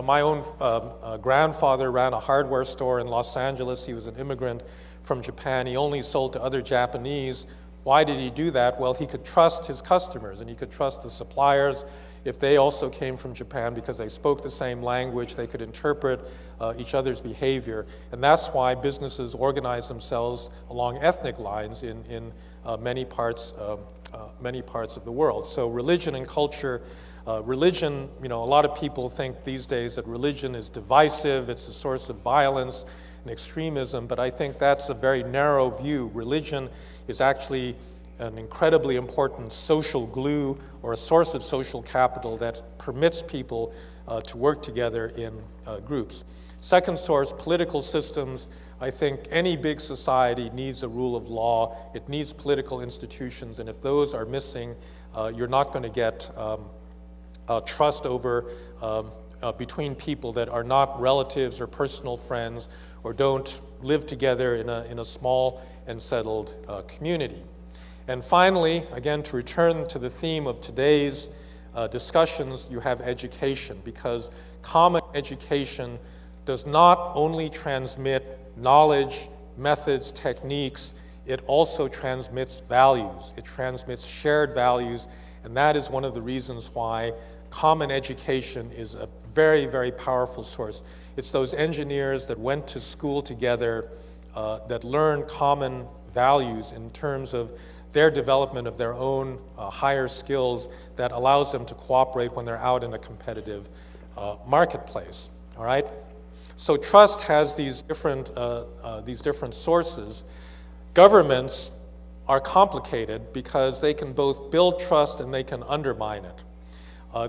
My own grandfather ran a hardware store in Los Angeles. He was an immigrant from Japan. He only sold to other Japanese. Why did he do that? Well, he could trust his customers, and he could trust the suppliers if they also came from Japan because they spoke the same language. They could interpret each other's behavior. And that's why businesses organize themselves along ethnic lines in many parts of the world. So religion and culture, religion, a lot of people think these days that religion is divisive, it's a source of violence and extremism, but I think that's a very narrow view. Religion is actually an incredibly important social glue or a source of social capital that permits people to work together in groups. Second source, political systems. I think any big society needs a rule of law. It needs political institutions, and if those are missing, you're not going to get trust over between people that are not relatives or personal friends or don't live together in a small and settled community. And finally, again, to return to the theme of today's discussions, you have education, because common education does not only transmit knowledge, methods, techniques, it also transmits values. It transmits shared values, and that is one of the reasons why common education is a very, very powerful source. It's those engineers that went to school together that learn common values in terms of their development of their own higher skills that allows them to cooperate when they're out in a competitive marketplace, all right? So trust has these different sources. Governments are complicated because they can both build trust and they can undermine it.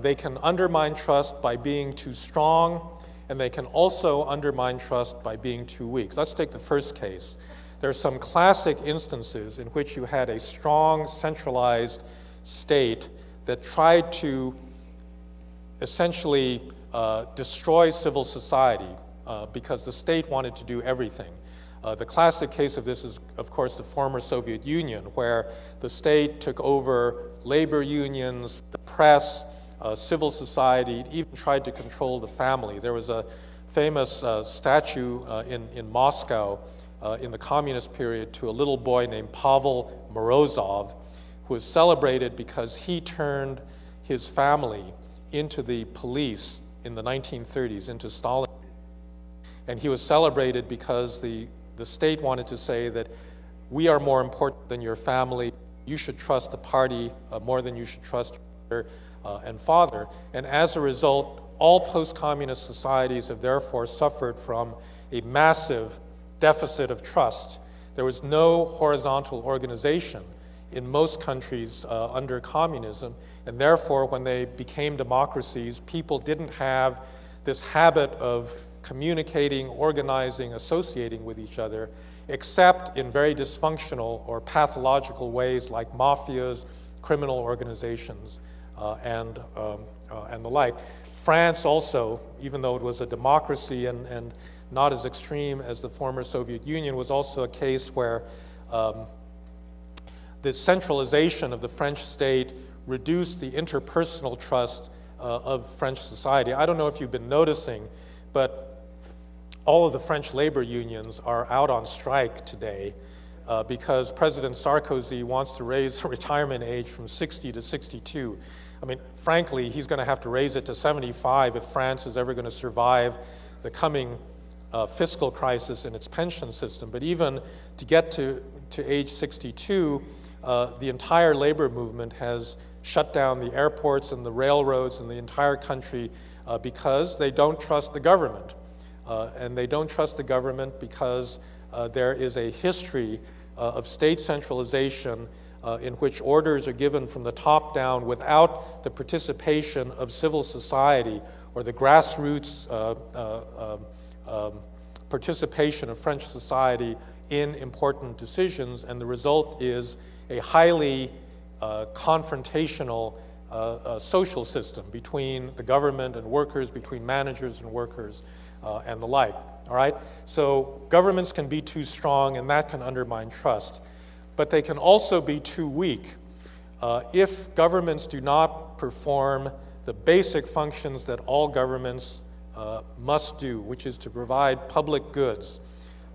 They can undermine trust by being too strong, and they can also undermine trust by being too weak. Let's take the first case. There are some classic instances in which you had a strong, centralized state that tried to essentially destroy civil society because the state wanted to do everything. The classic case of this is, of course, the former Soviet Union, where the state took over labor unions, the press, civil society. It even tried to control the family. There was a famous statue in Moscow in the communist period to a little boy named Pavel Morozov, who was celebrated because he turned his family into the police in the 1930s, into Stalin. And he was celebrated because the state wanted to say that we are more important than your family. You should trust the party more than you should trust your mother and father. And as a result, all post-communist societies have therefore suffered from a massive deficit of trust. There was no horizontal organization in most countries under communism, and therefore when they became democracies, people didn't have this habit of communicating, organizing, associating with each other, except in very dysfunctional or pathological ways like mafias, criminal organizations, and the like. France also, even though it was a democracy and not as extreme as the former Soviet Union, was also a case where the centralization of the French state reduced the interpersonal trust of French society. I don't know if you've been noticing, but all of the French labor unions are out on strike today because President Sarkozy wants to raise the retirement age from 60 to 62. I mean, frankly, he's going to have to raise it to 75 if France is ever going to survive the coming fiscal crisis in its pension system. But even to get to age 62, the entire labor movement has shut down the airports and the railroads in the entire country because they don't trust the government. And they don't trust the government because there is a history of state centralization in which orders are given from the top down without the participation of civil society or the grassroots participation of French society in important decisions, and the result is a highly confrontational social system between the government and workers, between managers and workers, and the like, all right? So governments can be too strong, and that can undermine trust. But they can also be too weak. If governments do not perform the basic functions that all governments must do, which is to provide public goods.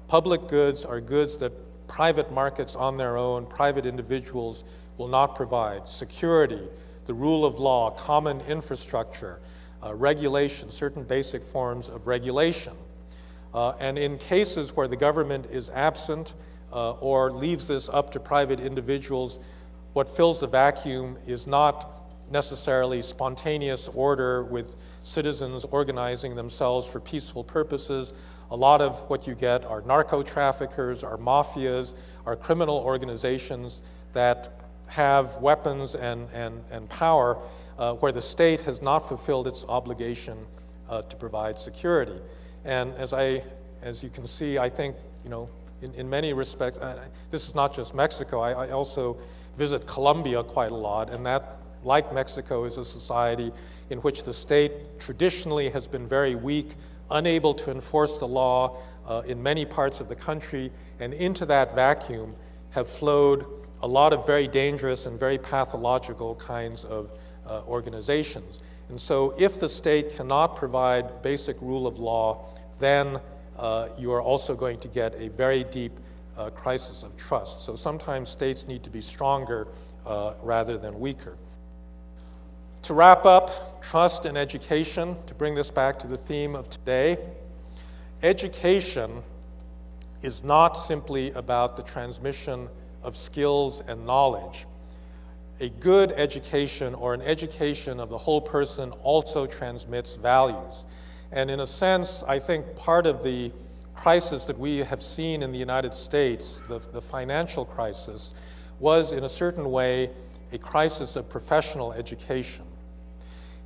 Public goods are goods that private markets on their own, private individuals will not provide. Security, the rule of law, common infrastructure, regulation, certain basic forms of regulation. And in cases where the government is absent or leaves this up to private individuals, what fills the vacuum is not necessarily spontaneous order with citizens organizing themselves for peaceful purposes. A lot of what you get are narco-traffickers, are mafias, are criminal organizations that have weapons and power where the state has not fulfilled its obligation to provide security. And as you can see, I think, in many respects, this is not just Mexico. I also visit Colombia quite a lot, and that, like Mexico, is a society in which the state traditionally has been very weak, unable to enforce the law in many parts of the country, and into that vacuum have flowed a lot of very dangerous and very pathological kinds of organizations. And so if the state cannot provide basic rule of law, then you are also going to get a very deep crisis of trust. So sometimes states need to be stronger rather than weaker. To wrap up, trust in education, to bring this back to the theme of today, education is not simply about the transmission of skills and knowledge. A good education, or an education of the whole person, also transmits values. And in a sense, I think part of the crisis that we have seen in the United States, the financial crisis, was in a certain way a crisis of professional education.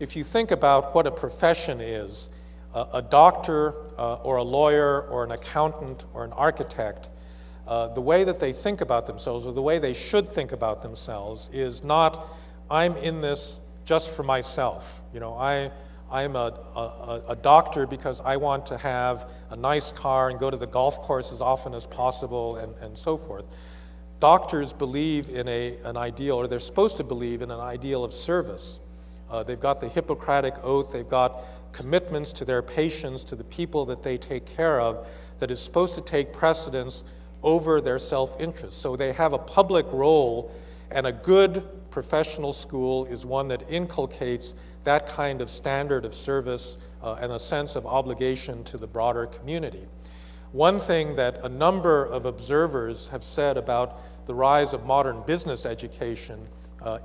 If you think about what a profession is, a doctor or a lawyer or an accountant or an architect, the way that they think about themselves, or the way they should think about themselves, is not, I'm in this just for myself. I'm a doctor because I want to have a nice car and go to the golf course as often as possible, and so forth. Doctors believe in an ideal, or they're supposed to believe in an ideal of service. They've got the Hippocratic Oath, they've got commitments to their patients, to the people that they take care of, that is supposed to take precedence over their self-interest. So they have a public role, and a good professional school is one that inculcates that kind of standard of service and a sense of obligation to the broader community. One thing that a number of observers have said about the rise of modern business education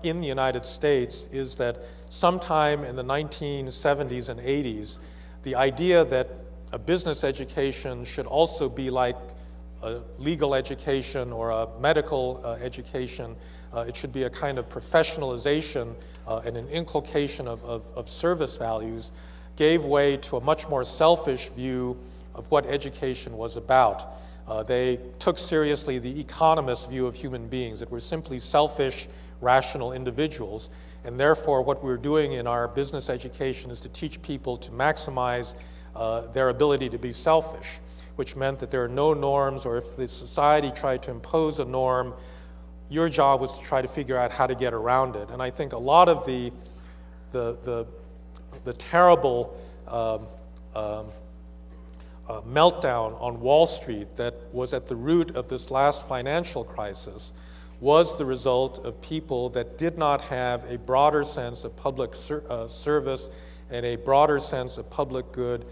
in the United States is that sometime in the 1970s and 80s, the idea that a business education should also be like a legal education or a medical education, it should be a kind of professionalization and an inculcation of service values, gave way to a much more selfish view of what education was about. They took seriously the economist view of human beings, that we're simply selfish, rational individuals, and therefore what we're doing in our business education is to teach people to maximize their ability to be selfish, which meant that there are no norms, or if the society tried to impose a norm, your job was to try to figure out how to get around it. And I think a lot of the terrible meltdown on Wall Street that was at the root of this last financial crisis was the result of people that did not have a broader sense of public service and a broader sense of public good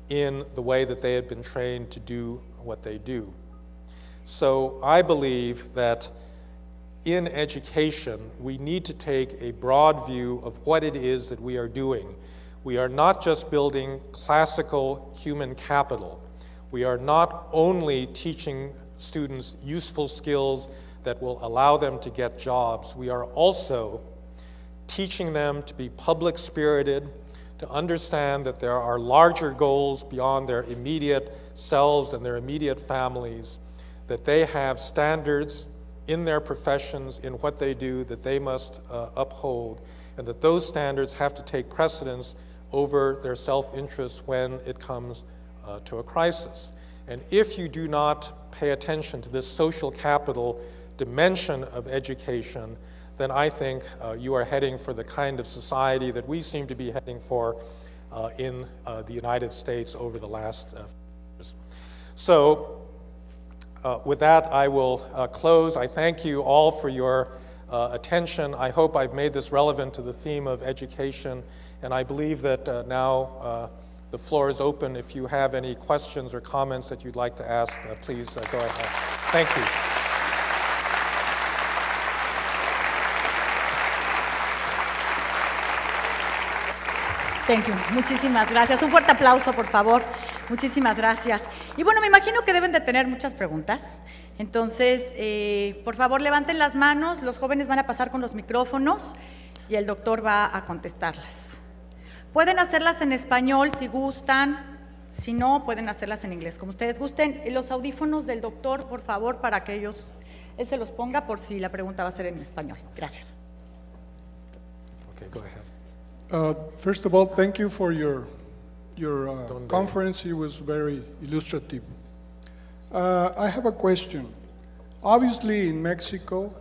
in the way that they had been trained to do what they do. So I believe that in education, we need to take a broad view of what it is that we are doing. We are not just building classical human capital. We are not only teaching students useful skills that will allow them to get jobs. We are also teaching them to be public-spirited, to understand that there are larger goals beyond their immediate selves and their immediate families, that they have standards in their professions, in what they do, that they must uphold, and that those standards have to take precedence over their self-interest when it comes to a crisis. And if you do not pay attention to this social capital dimension of education, then I think you are heading for the kind of society that we seem to be heading for in the United States over the last few years. So with that, I will close. I thank you all for your attention. I hope I've made this relevant to the theme of education, and I believe that now the floor is open. If you have any questions or comments that you'd like to ask, please go ahead. Thank you. Thank you. Muchísimas gracias. Un fuerte aplauso, por favor. Muchísimas gracias. Y bueno, me imagino que deben de tener muchas preguntas. Entonces, por favor, levanten las manos. Los jóvenes van a pasar con los micrófonos y el doctor va a contestarlas. Pueden hacerlas en español si gustan. Si no, pueden hacerlas en inglés, como ustedes gusten. Los audífonos del doctor, por favor, para que él se los ponga por si la pregunta va a ser en español. Gracias. Okay, go ahead. First of all, thank you for your conference. It was very illustrative. I have a question. Obviously, in Mexico,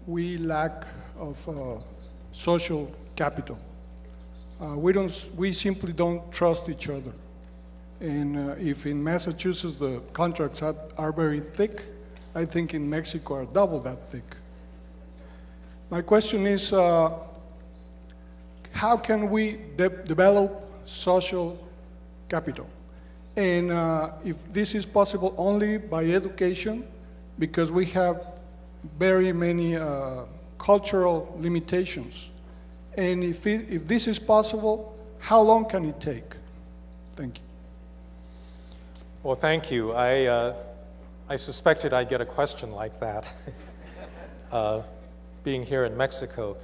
we lack of social capital. We simply don't trust each other. And if in Massachusetts the contracts are very thick, I think in Mexico are double that thick. My question is, how can we develop social capital? And if this is possible only by education, because we have very many cultural limitations. And if this is possible, how long can it take? Thank you. Well, thank you. I suspected I'd get a question like that, being here in Mexico.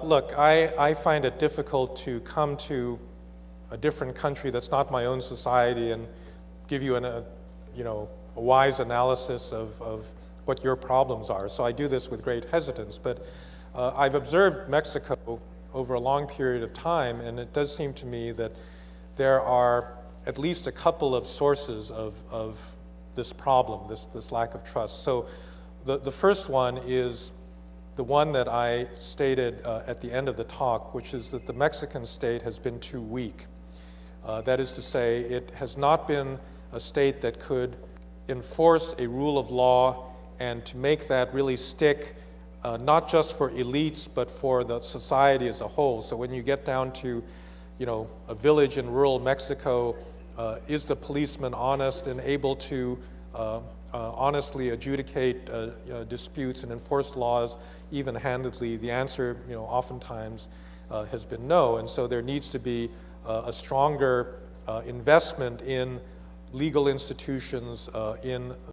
Look, I find it difficult to come to a different country that's not my own society and give you a wise analysis of what your problems are. So I do this with great hesitance. But I've observed Mexico over a long period of time, and it does seem to me that there are at least a couple of sources of this problem, this lack of trust. So the first one is the one that I stated at the end of the talk, which is that the Mexican state has been too weak. That is to say, it has not been a state that could enforce a rule of law and to make that really stick, not just for elites, but for the society as a whole. So when you get down to, a village in rural Mexico, is the policeman honest and able to honestly adjudicate disputes and enforce laws even-handedly? The answer, oftentimes has been no. And so there needs to be a stronger investment in legal institutions, in